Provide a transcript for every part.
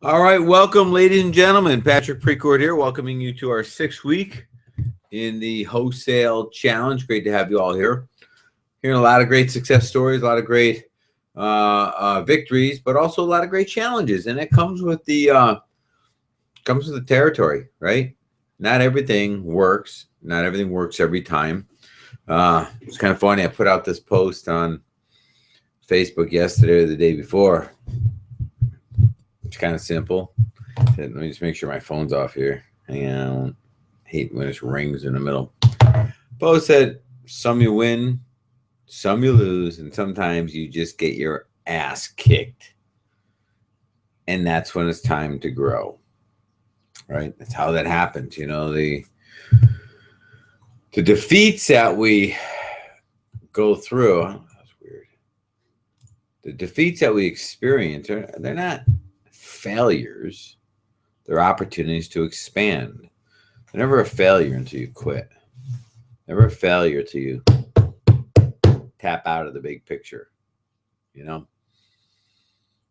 All right, welcome, ladies and gentlemen. Patrick Precourt here, welcoming you to our 6th week in the Wholesale Challenge. Great to have you all here. Hearing a lot of great success stories, a lot of great victories, but also a lot of great challenges, and it comes with the territory, right? Not everything works. Not everything works every time. It's kind of funny. I put out this post on Facebook yesterday or the day before. It's kind of simple. Let me just make sure my phone's off here. Hang on. I hate when it rings in the middle. Post said, some you win, some you lose, and sometimes you just get your ass kicked. And that's when it's time to grow. Right? That's how that happens. You know, the defeats that we go through, that's weird. The defeats that we experience, they're not failures. They're opportunities to expand. They're never a failure until you quit. Never a failure till you tap out of the big picture. You know?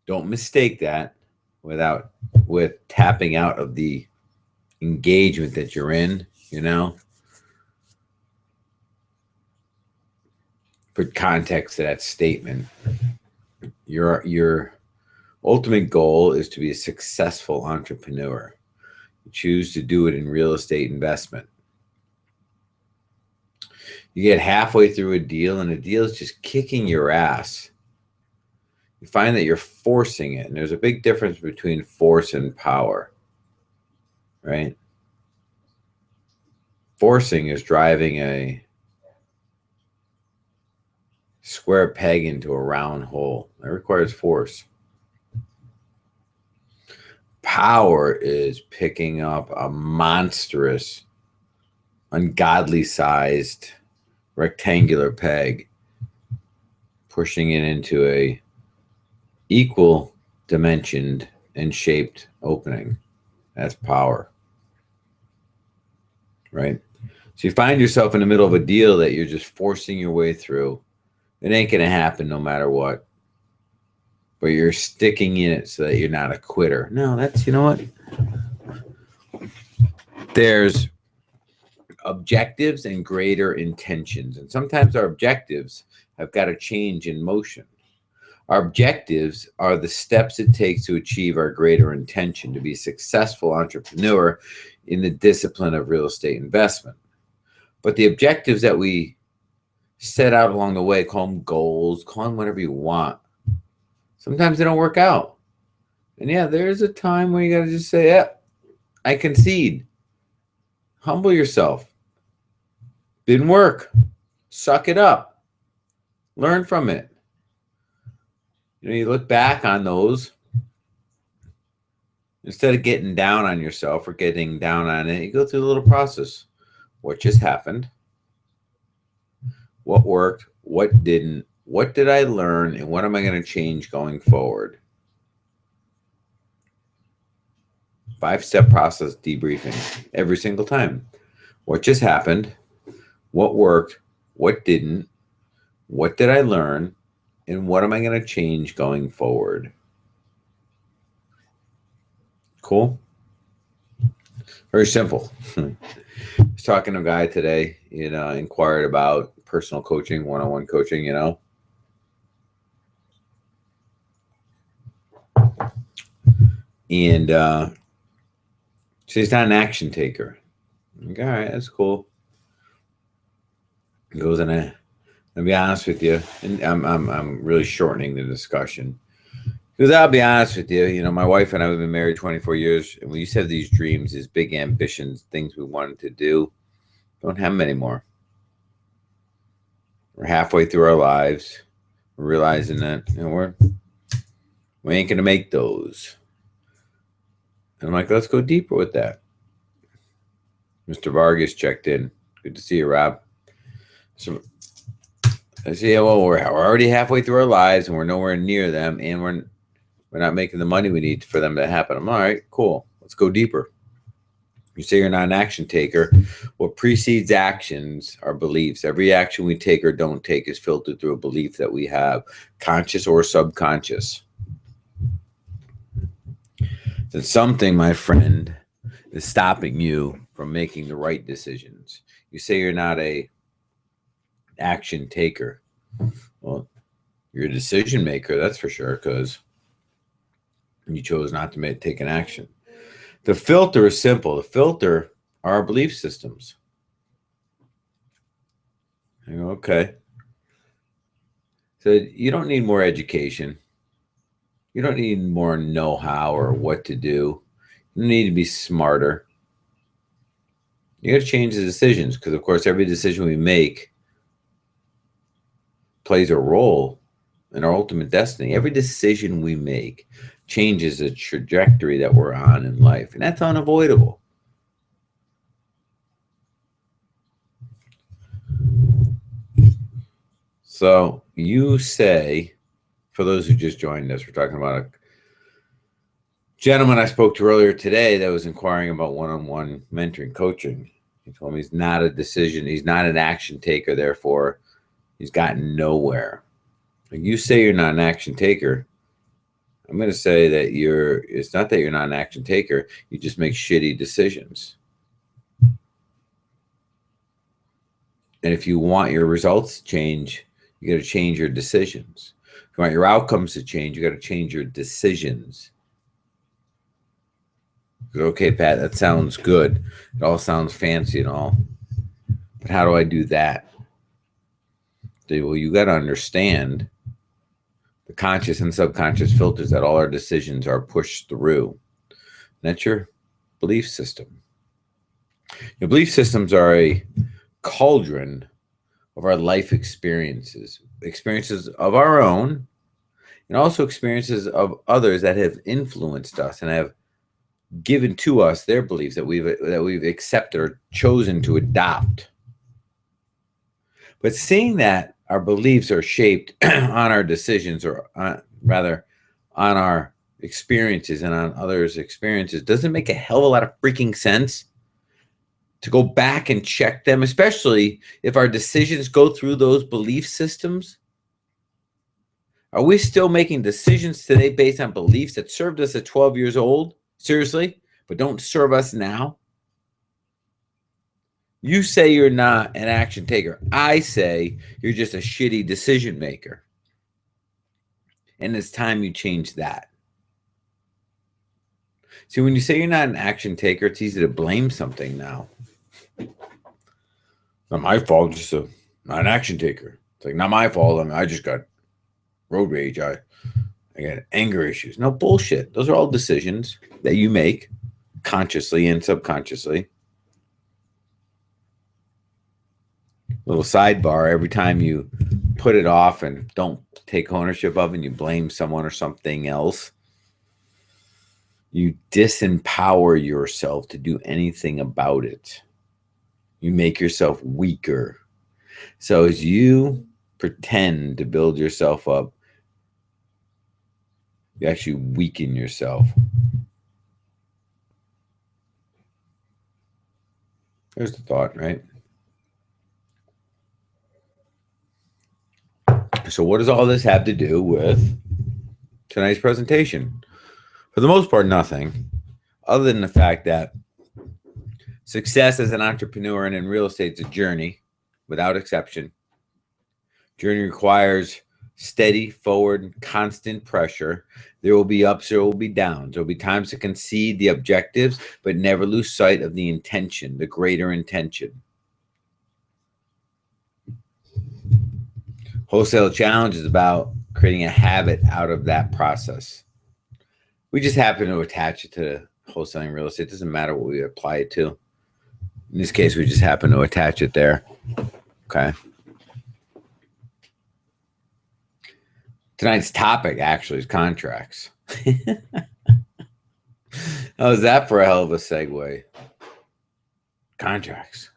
Don't mistake that with tapping out of the engagement that you're in, you know? Put context to that statement. Your ultimate goal is to be a successful entrepreneur. You choose to do it in real estate investment. You get halfway through a deal and the deal is just kicking your ass. You find that you're forcing it. And there's a big difference between force and power, right? Forcing is driving a square peg into a round hole. That requires force. Power is picking up a monstrous, ungodly sized rectangular peg, pushing it into a equal dimensioned and shaped opening. That's power, right? So you find yourself in the middle of a deal that you're just forcing your way through. It ain't going to happen no matter what. But you're sticking in it so that you're not a quitter. No, that's, you know what? There's objectives and greater intentions. And sometimes our objectives have got to change in motion. Our objectives are the steps it takes to achieve our greater intention, to be a successful entrepreneur in the discipline of real estate investment. But the objectives that we set out along the way, call them goals, call them whatever you want, sometimes they don't work out. And yeah, there's a time where you got to just say, yeah, I concede. Humble yourself. Didn't work. Suck it up. Learn from it. You know, you look back on those. Instead of getting down on yourself or getting down on it, you go through a little process. What just happened? What worked? What didn't? What did I learn, and what am I going to change going forward? 5-step process debriefing every single time. What just happened? What worked? What didn't? What did I learn? And what am I going to change going forward? Cool? Very simple. I was talking to a guy today, inquired about personal coaching, one-on-one coaching, And so he's not an action taker. I'm like, all right, that's cool. He goes, and I'll be honest with you, and I'm really shortening the discussion. Because I'll be honest with you, my wife and I have been married 24 years, and we used to have these dreams, these big ambitions, things we wanted to do. Don't have them anymore. We're halfway through our lives. We're realizing that we ain't going to make those. And I'm like, let's go deeper with that. Mr. Vargas checked in. Good to see you, Rob. So I say, yeah, well, we're already halfway through our lives, and we're nowhere near them, and we're not making the money we need for them to happen. I'm all right, cool. Let's go deeper. You say you're not an action taker. What precedes actions are beliefs. Every action we take or don't take is filtered through a belief that we have, conscious or subconscious. That something, my friend, is stopping you from making the right decisions. You say you're not a action taker. Well, you're a decision maker, that's for sure, because you chose not to take an action. The filter is simple. The filter are our belief systems. You go, okay. So you don't need more education. You don't need more know-how or what to do. You need to be smarter. You got to change the decisions because, of course, every decision we make plays a role in our ultimate destiny. Every decision we make changes the trajectory that we're on in life, and that's unavoidable. So you say, for those who just joined us, we're talking about a gentleman I spoke to earlier today that was inquiring about one-on-one mentoring coaching. He told me he's not a decision, he's not an action taker, therefore he's gotten nowhere. You say you're not an action taker. I'm going to say that it's not that you're not an action taker, you just make shitty decisions. And if you want your results to change, you got to change your decisions. If you want your outcomes to change, you got to change your decisions. Okay, Pat, that sounds good. It all sounds fancy and all. But how do I do that? Well, you got to understand the conscious and subconscious filters that all our decisions are pushed through. That's your belief system. Your belief systems are a cauldron of our life experiences of our own, and also experiences of others that have influenced us and have given to us their beliefs that we've accepted or chosen to adopt. But seeing that our beliefs are shaped on our decisions, or rather on our experiences and on others' experiences, doesn't make a hell of a lot of freaking sense to go back and check them, especially if our decisions go through those belief systems. Are we still making decisions today based on beliefs that served us at 12 years old? Seriously? But don't serve us now? You say you're not an action taker. I say you're just a shitty decision maker. And it's time you change that. See, when you say you're not an action taker, it's easy to blame something now. Not my fault, just not an action taker. It's like, not my fault. I mean, I just got road rage. I got anger issues. No, bullshit. Those are all decisions that you make consciously and subconsciously. Little sidebar, every time you put it off and don't take ownership of it and you blame someone or something else, you disempower yourself to do anything about it. You make yourself weaker. So as you pretend to build yourself up, you actually weaken yourself. There's the thought, right? So what does all this have to do with tonight's presentation? For the most part, nothing, other than the fact that success as an entrepreneur and in real estate is a journey, without exception. Journey requires steady, forward, constant pressure. There will be ups, there will be downs. There will be times to concede the objectives, but never lose sight of the intention, the greater intention. Wholesale Challenge is about creating a habit out of that process. We just happen to attach it to wholesaling real estate. It doesn't matter what we apply it to. In this case, we just happen to attach it there. Okay. Tonight's topic actually is contracts. How was that for a hell of a segue? Contracts.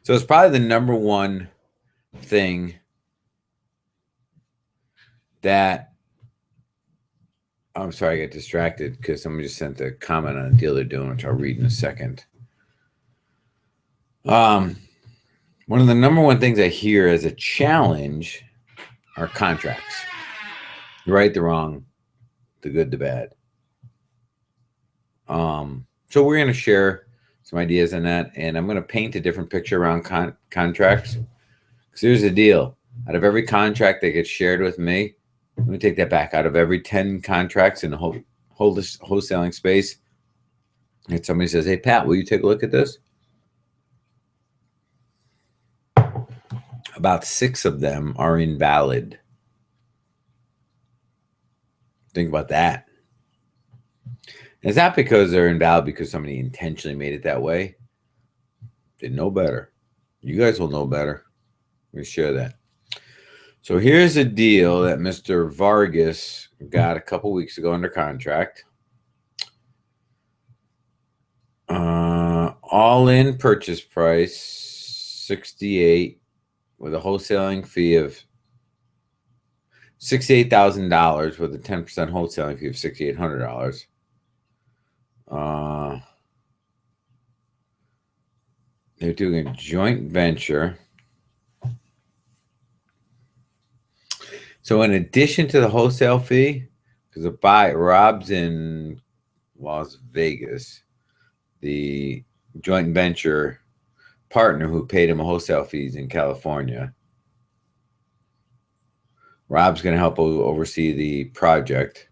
So it's probably the number one thing that, I'm sorry, I got distracted because somebody just sent a comment on a deal they're doing, which I'll read in a second. One of the number one things I hear as a challenge are contracts. The right, the wrong, the good, the bad. So we're going to share some ideas on that, and I'm going to paint a different picture around contracts. Because here's the deal. Out of every contract that gets shared with me, let me take that back. Out of every 10 contracts in the wholesaling space, and somebody says, hey, Pat, will you take a look at this? About 6 of them are invalid. Think about that. And it's not because they're invalid because somebody intentionally made it that way. They know better. You guys will know better. Let me share that. So here's a deal that Mr. Vargas got a couple weeks ago under contract. All-in purchase price, $68,000 with a wholesaling fee of $68,000 with a 10% wholesaling fee of $6,800. They're doing a joint venture. So in addition to the wholesale fee, because Rob's in Las Vegas, the joint venture partner who paid him a wholesale fees in California, Rob's going to help oversee the project.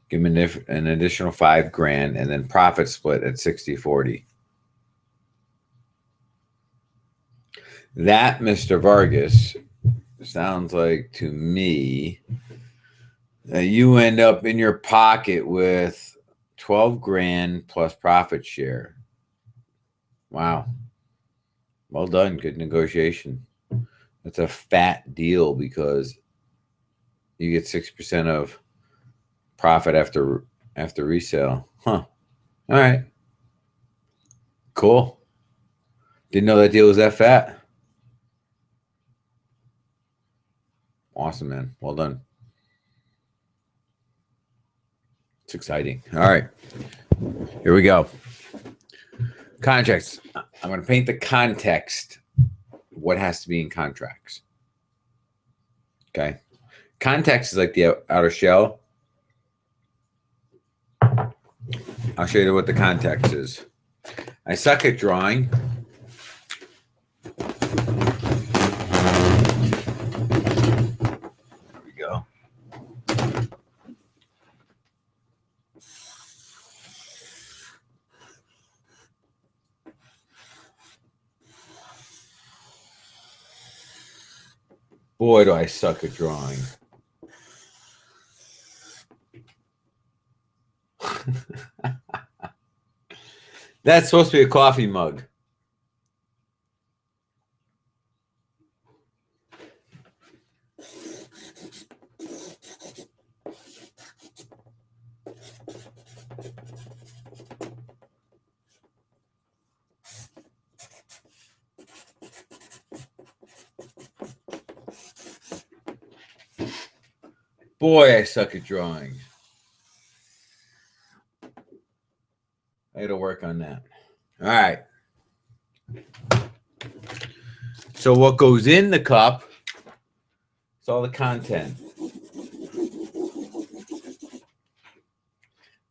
Give him an additional $5,000 and then profit split at 60-40. That, Mr. Vargas, sounds like to me that you end up in your pocket with $12,000 plus profit share. Wow. Well done. Good negotiation. That's a fat deal because you get 6% of profit after resale. Huh. All right. Cool. Didn't know that deal was that fat. Awesome, man. Well done. It's exciting. All right. Here we go. Contracts. I'm going to paint the context. What has to be in contracts. Okay. Context is like the outer shell. I'll show you what the context is. I suck at drawing. There we go. Boy, do I suck at drawing. That's supposed to be a coffee mug. Boy, I suck at drawing. I got to work on that. All right. So what goes in the cup is all the content.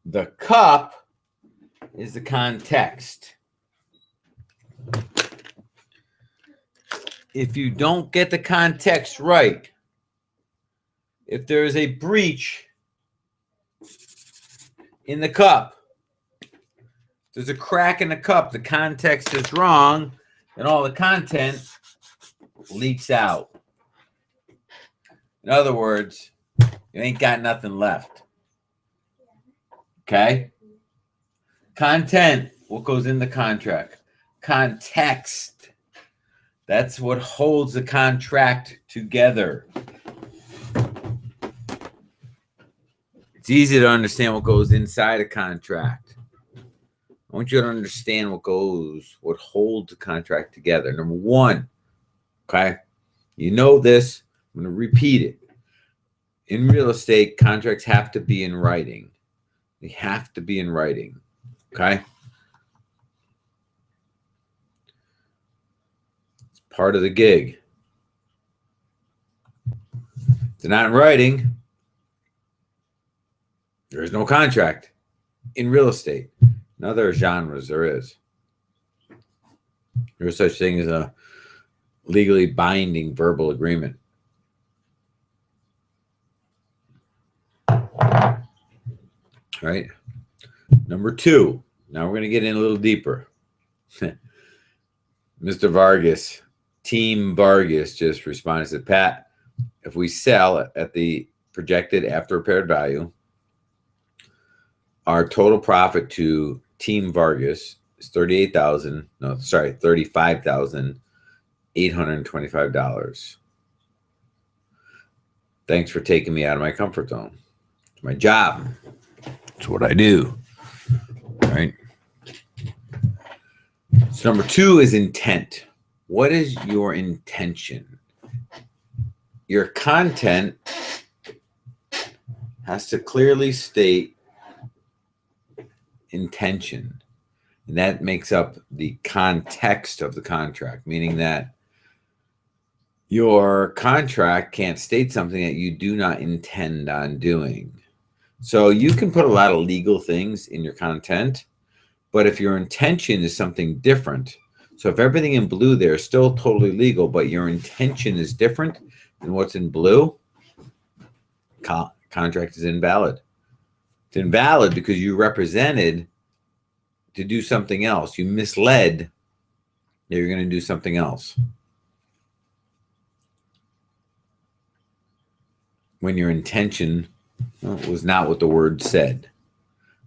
The cup is the context. If you don't get the context right, if there is a breach in the cup, there's a crack in the cup, the context is wrong, and all the content leaks out. In other words, you ain't got nothing left. Okay? Content, what goes in the contract? Context, that's what holds the contract together. It's easy to understand what goes inside a contract. I want you to understand what holds the contract together. Number one, okay? You know this. I'm going to repeat it. In real estate, contracts have to be in writing. They have to be in writing, okay? It's part of the gig. If they're not in writing, There is no contract in real estate. In other genres, there is. There's such thing as a legally binding verbal agreement. Right? Number 2. Now we're going to get in a little deeper. Mr. Vargas, Team Vargas just responded, said, Pat, if we sell at the projected after repaired value, our total profit to Team Vargas is $35,825. Thanks for taking me out of my comfort zone. It's my job. It's what I do. Right? So number 2 is intent. What is your intention? Your content has to clearly state intention. And that makes up the context of the contract, meaning that your contract can't state something that you do not intend on doing. So you can put a lot of legal things in your content, but if your intention is something different, so if everything in blue there is still totally legal, but your intention is different than what's in blue, contract is invalid. It's invalid because you represented to do something else. You misled that you're going to do something else when your intention was not what the word said.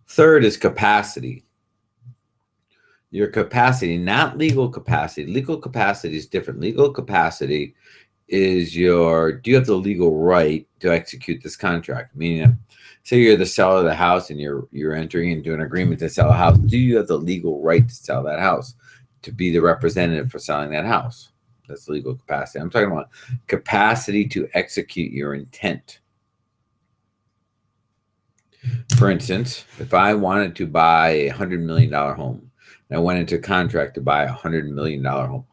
3rd is capacity. Your capacity, not legal capacity. Legal capacity is different. Legal capacity is do you have the legal right to execute this contract? Meaning, say you're the seller of the house and you're entering into an agreement to sell a house. Do you have the legal right to sell that house? To be the representative for selling that house? That's legal capacity. I'm talking about capacity to execute your intent. For instance, if I wanted to buy a $100 million home, and I went into a contract to buy a $100 million home,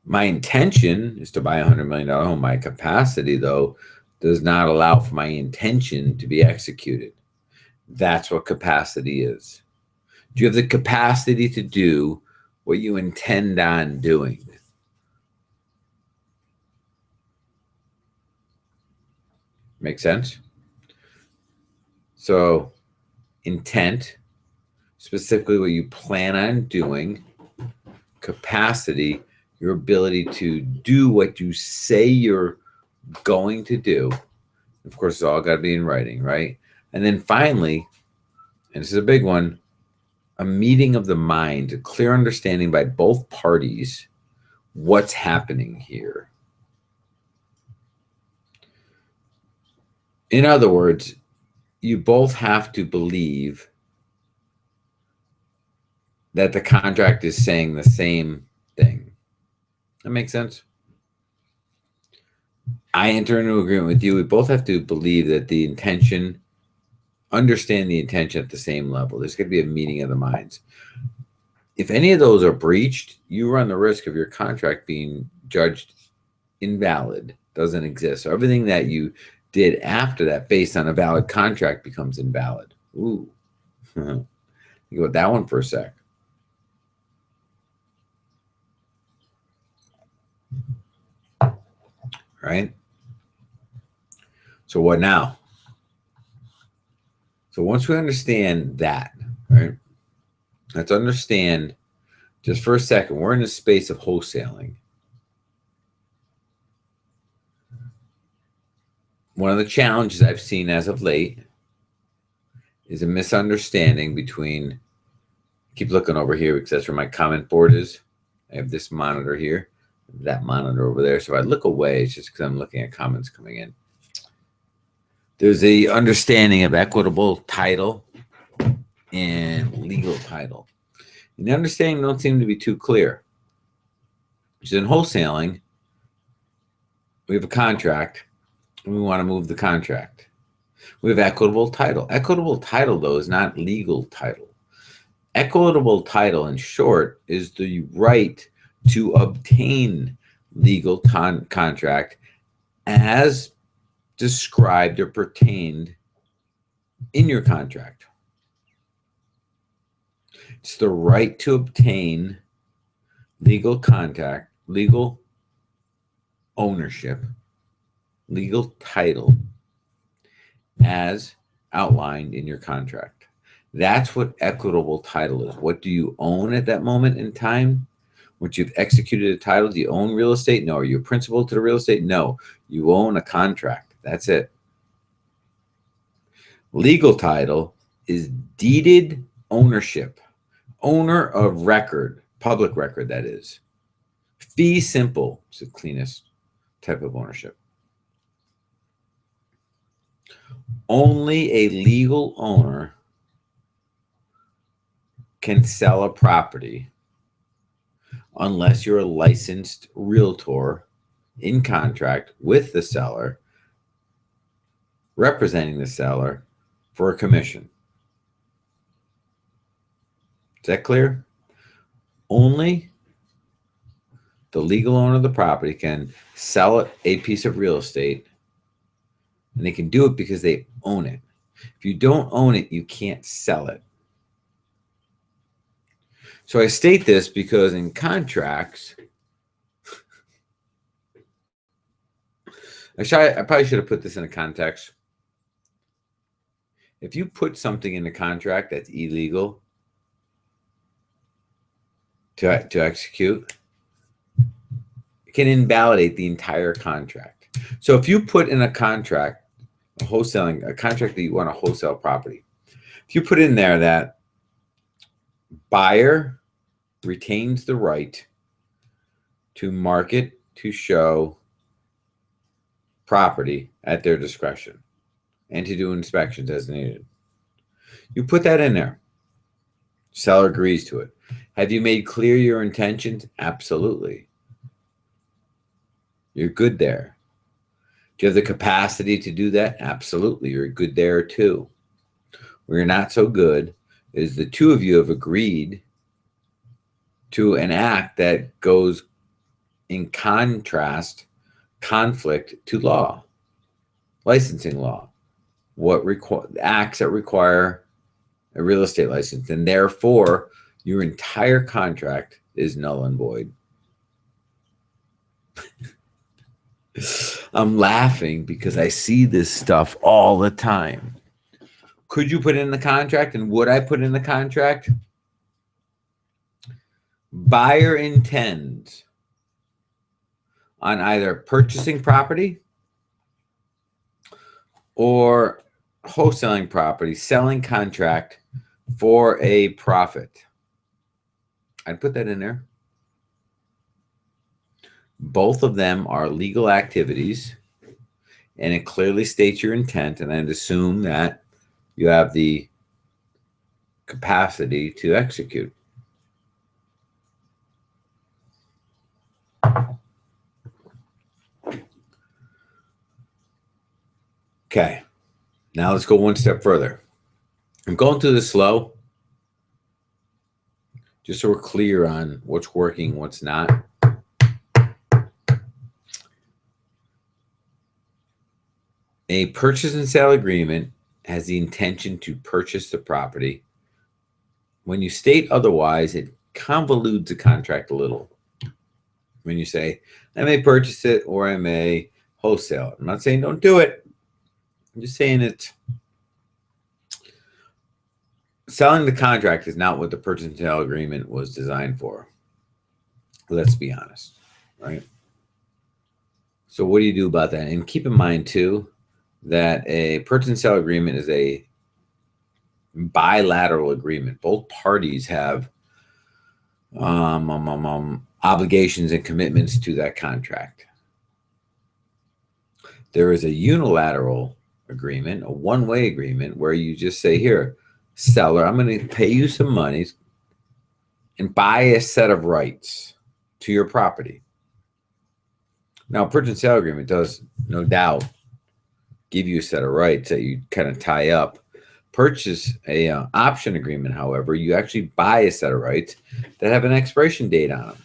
my intention is to buy a $100 million home. My capacity, though, does not allow for my intention to be executed. That's what capacity is. Do you have the capacity to do what you intend on doing? Make sense? So, intent, specifically what you plan on doing. Capacity, your ability to do what you say you're going to do. Of course, it's all got to be in writing, right? And then finally, and this is a big one, a meeting of the mind, a clear understanding by both parties what's happening here. In other words, you both have to believe that the contract is saying the same thing. That makes sense? I enter into agreement with you. We both have to believe that the intention, understand the intention at the same level. There's going to be a meeting of the minds. If any of those are breached, you run the risk of your contract being judged invalid, doesn't exist. So everything that you did after that based on a valid contract becomes invalid. Ooh. Think about that one for a sec. Right? So what now? So once we understand that, right? Let's understand just for a second, we're in the space of wholesaling. One of the challenges I've seen as of late is a misunderstanding between, keep looking over here because that's where my comment board is. I have this monitor here, that monitor over there. So if I look away, it's just because I'm looking at comments coming in. There's a understanding of equitable title and legal title. And the understanding don't seem to be too clear. Because in wholesaling, we have a contract and we want to move the contract. We have equitable title. Equitable title, though, is not legal title. Equitable title, in short, is the right to obtain legal contract as described or pertained in your contract. It's the right to obtain legal ownership, legal title as outlined in your contract. That's what equitable title is. What do you own at that moment in time? Once you've executed a title, do you own real estate? No. Are you a principal to the real estate? No. You own a contract. That's it. Legal title is deeded ownership. Owner of record, public record, that is. Fee simple is the cleanest type of ownership. Only a legal owner can sell a property unless you're a licensed realtor in contract with the seller, representing the seller for a commission. Is that clear? Only the legal owner of the property can sell a piece of real estate, and they can do it because they own it. If you don't own it, you can't sell it. So I state this because in contracts, I probably should have put this in a context. If you put something in the contract that's illegal to execute, it can invalidate the entire contract. So if you put in a contract, a contract that you want to wholesale property, if you put in there that buyer retains the right to market, to show property at their discretion and to do inspections as needed. You put that in there. Seller agrees to it. Have you made clear your intentions? Absolutely. You're good there. Do you have the capacity to do that? Absolutely. You're good there too. Where you're not so good is the two of you have agreed to an act that goes in conflict to law, licensing law, acts that require a real estate license, and therefore your entire contract is null and void. I'm laughing because I see this stuff all the time. Could you put in the contract, and would I put in the contract? Buyer intends on either purchasing property or wholesaling property, selling contract for a profit. I'd put that in there. Both of them are legal activities, and it clearly states your intent, and I'd assume that you have the capacity to execute. Okay, now let's go one step further. I'm going through this slow, just so we're clear on what's working, what's not. A purchase and sale agreement has the intention to purchase the property. When you state otherwise, it convolutes the contract a little. When you say, I may purchase it or I may wholesale it. I'm not saying don't do it. I'm just saying it. Selling the contract is not what the purchase and sale agreement was designed for. Let's be honest, right? So what do you do about that? And keep in mind too, that a purchase and sale agreement is a bilateral agreement. Both parties have obligations and commitments to that contract. There is a unilateral agreement, a one-way agreement, where you just say, here, seller, I'm going to pay you some money and buy a set of rights to your property. Now, a purchase and sale agreement does, no doubt, give you a set of rights that you kind of tie up. Purchase a option agreement, however, you actually buy a set of rights that have an expiration date on them.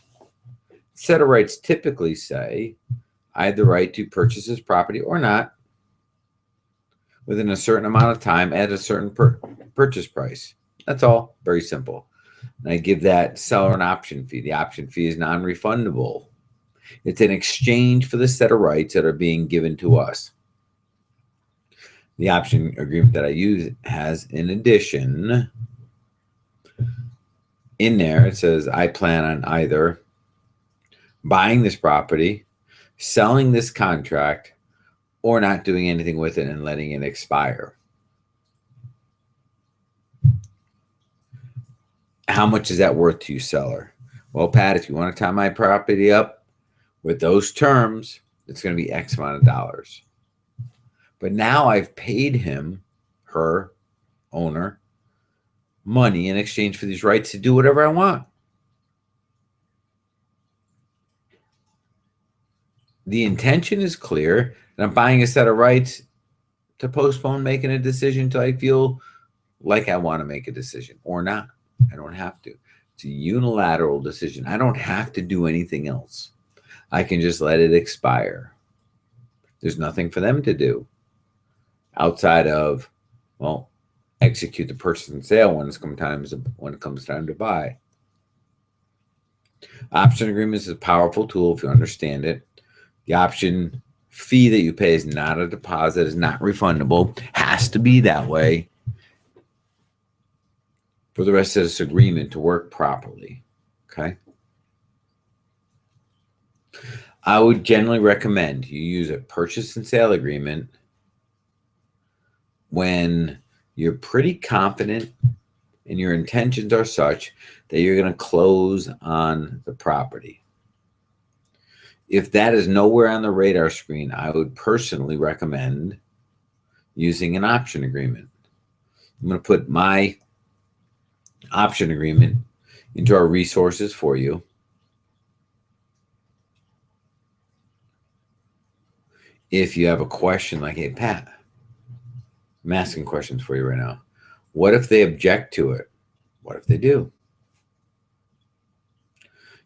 Set of rights typically say I have the right to purchase this property or not within a certain amount of time at a certain purchase price. That's all. Very simple. And I give that seller an option fee. The option fee is non-refundable. It's in exchange for the set of rights that are being given to us. The option agreement that I use has, in addition, in there, it says I plan on either buying this property, selling this contract, or not doing anything with it and letting it expire. How much is that worth to you, seller? Well, Pat, if you want to tie my property up with those terms, it's going to be X amount of dollars. But now I've paid him, her, owner, money in exchange for these rights to do whatever I want. The intention is clear, and I'm buying a set of rights to postpone making a decision until I feel like I want to make a decision or not. I don't have to. It's a unilateral decision. I don't have to do anything else. I can just let it expire. There's nothing for them to do outside of, well, execute the purchase and sale when it comes time to buy. Option agreements is a powerful tool if you understand it. The option fee that you pay is not a deposit, is not refundable, has to be that way for the rest of this agreement to work properly. Okay. I would generally recommend you use a purchase and sale agreement when you're pretty confident and your intentions are such that you're going to close on the property. If that is nowhere on the radar screen, I would personally recommend using an option agreement. I'm going to put my option agreement into our resources for you. If you have a question like, hey, Pat, I'm asking questions for you right now. What if they object to it? What if they do?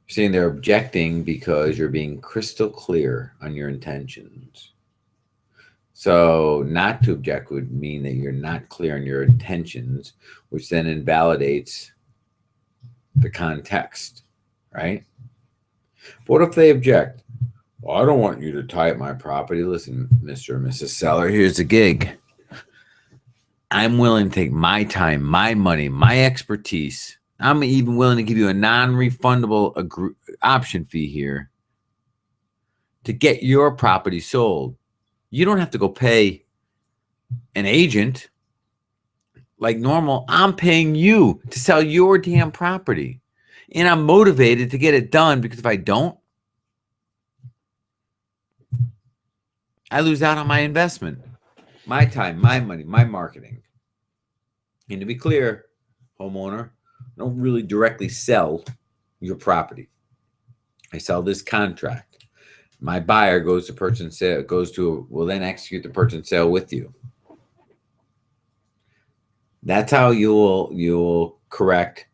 You're saying they're objecting because you're being crystal clear on your intentions. So not to object would mean that you're not clear on your intentions, which then invalidates the context, right? But what if they object? Well, I don't want you to tie up my property. Listen, Mr. and Mrs. Seller, here's the gig. I'm willing to take my time, my money, my expertise. I'm even willing to give you a non-refundable option fee here to get your property sold. You don't have to go pay an agent like normal. I'm paying you to sell your damn property. And I'm motivated to get it done, because if I don't, I lose out on my investment, my time, my money, my marketing. And to be clear, homeowner, I don't really directly sell your property. I sell this contract. My buyer goes to purchase and sale, will then execute the purchase and sale with you. That's how you'll correct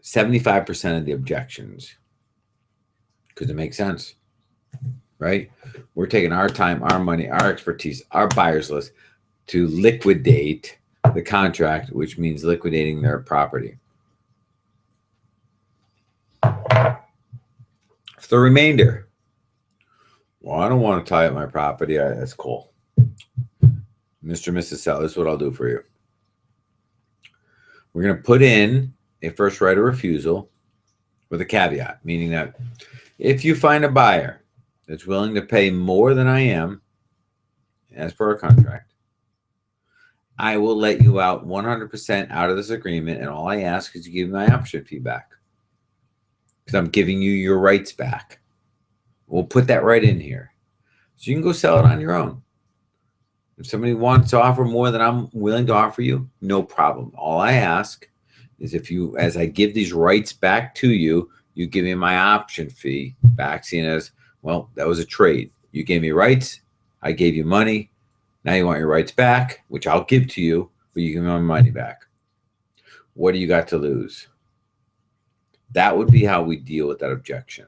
75% of the objections, because it makes sense, right? We're taking our time, our money, our expertise, our buyer's list to liquidate the contract, which means liquidating their property. For the remainder, well, I don't want to tie up my property. That's cool. Mr. and Mrs. Seller, this is what I'll do for you. We're going to put in a first right of refusal with a caveat, meaning that if you find a buyer that's willing to pay more than I am, as per our contract, I will let you out 100% out of this agreement, and all I ask is you give me my option fee back, because I'm giving you your rights back. We'll put that right in here, so you can go sell it on your own. If somebody wants to offer more than I'm willing to offer you, no problem. All I ask is if you, as I give these rights back to you, you give me my option fee back, seeing as, well, that was a trade. You gave me rights, I gave you money. Now you want your rights back, which I'll give to you, but you give me my money back. What do you got to lose? That would be how we deal with that objection.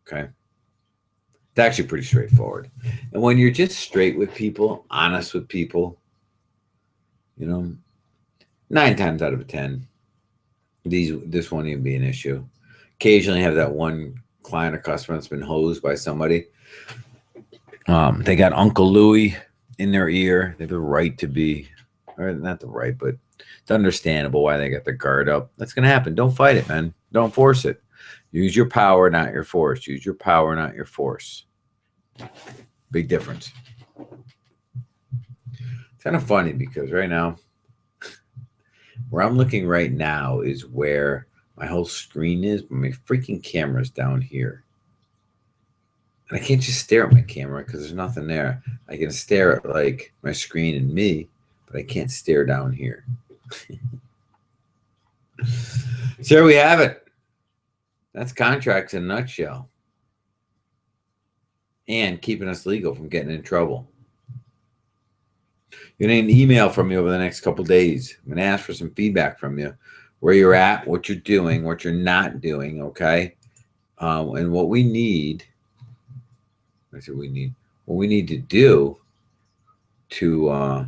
Okay. It's actually pretty straightforward. And when you're just straight with people, honest with people, you know, 9 times out of 10, this won't even be an issue. Occasionally have that one client or customer that's been hosed by somebody. They got Uncle Louie in their ear. They have the right to be, or not the right, but it's understandable why they got their guard up. That's going to happen. Don't fight it, man. Don't force it. Use your power, not your force. Use your power, not your force. Big difference. It's kind of funny because right now, where I'm looking right now is where my whole screen is, but my freaking camera's down here. And I can't just stare at my camera because there's nothing there. I can stare at like my screen and me, but I can't stare down here. So there we have it. That's contracts in a nutshell. And keeping us legal from getting in trouble. You're going to need an email from me over the next couple days. I'm going to ask for some feedback from you. Where you're at, what you're doing, what you're not doing, okay? And what we need, what we need to do to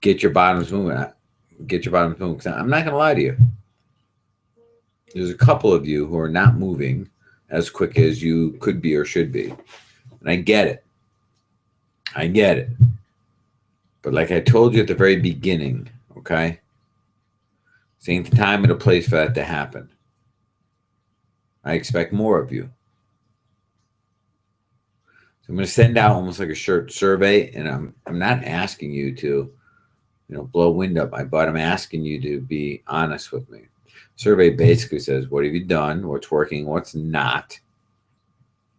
get your bottoms moving. Get your bottoms moving. I'm not going to lie to you. There's a couple of you who are not moving as quick as you could be or should be. And I get it. I get it. But like I told you at the very beginning, okay? This ain't the time and the place for that to happen. I expect more of you. So I'm going to send out almost like a short survey, and I'm not asking you to, blow wind up my butt. I'm asking you to be honest with me. Survey basically says, what have you done? What's working? What's not?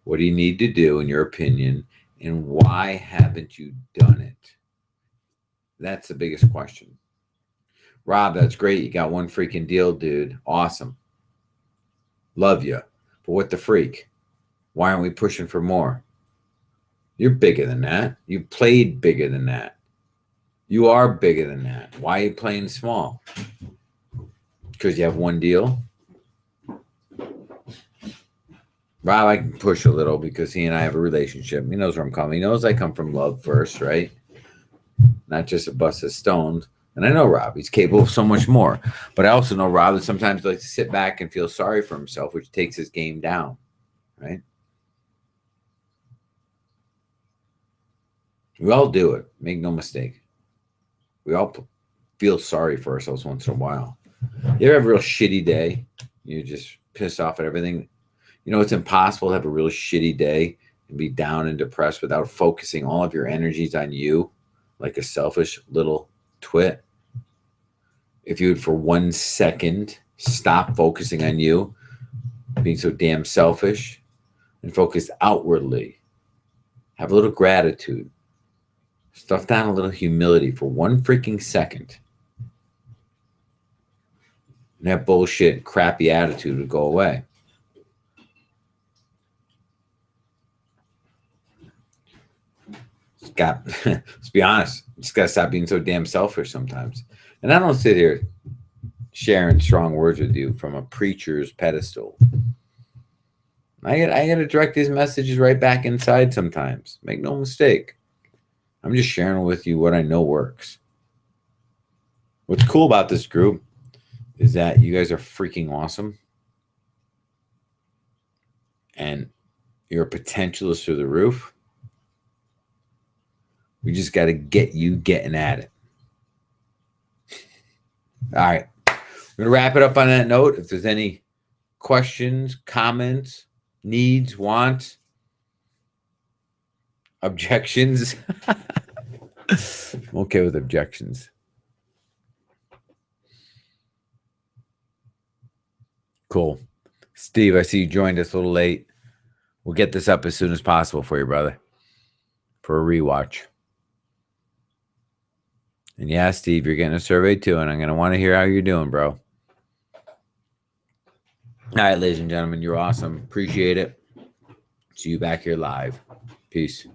What do you need to do, in your opinion? And why haven't you done it? That's the biggest question. Rob, that's great. You got one freaking deal, dude. Awesome. Love you. But what the freak? Why aren't we pushing for more? You're bigger than that. You played bigger than that. You are bigger than that. Why are you playing small? Because you have one deal? Rob, I can push a little because he and I have a relationship. He knows where I'm coming. He knows I come from love first, right? Not just a bust of stones. And I know Rob. He's capable of so much more. But I also know Rob that sometimes he likes to sit back and feel sorry for himself, which takes his game down, right? We all do it. Make no mistake. We all feel sorry for ourselves once in a while. You ever have a real shitty day? You're just pissed off at everything. It's impossible to have a real shitty day and be down and depressed without focusing all of your energies on you like a selfish little twit. If you would for 1 second stop focusing on you, being so damn selfish, and focus outwardly, have a little gratitude, stuff down a little humility for 1 freaking second, and that bullshit, crappy attitude would go away. Let's be honest, just got to stop being so damn selfish sometimes. And I don't sit here sharing strong words with you from a preacher's pedestal. I got to direct these messages right back inside sometimes. Make no mistake. I'm just sharing with you what I know works. What's cool about this group is that you guys are freaking awesome. And your potential is through the roof. We just got to get you getting at it. All right. We're going to wrap it up on that note. If there's any questions, comments, needs, wants, objections. I'm okay with objections. Cool. Steve, I see you joined us a little late. We'll get this up as soon as possible for you, brother, for a rewatch. And yeah, Steve, you're getting a survey too, and I'm going to want to hear how you're doing, bro. All right, ladies and gentlemen, you're awesome. Appreciate it. See you back here live. Peace.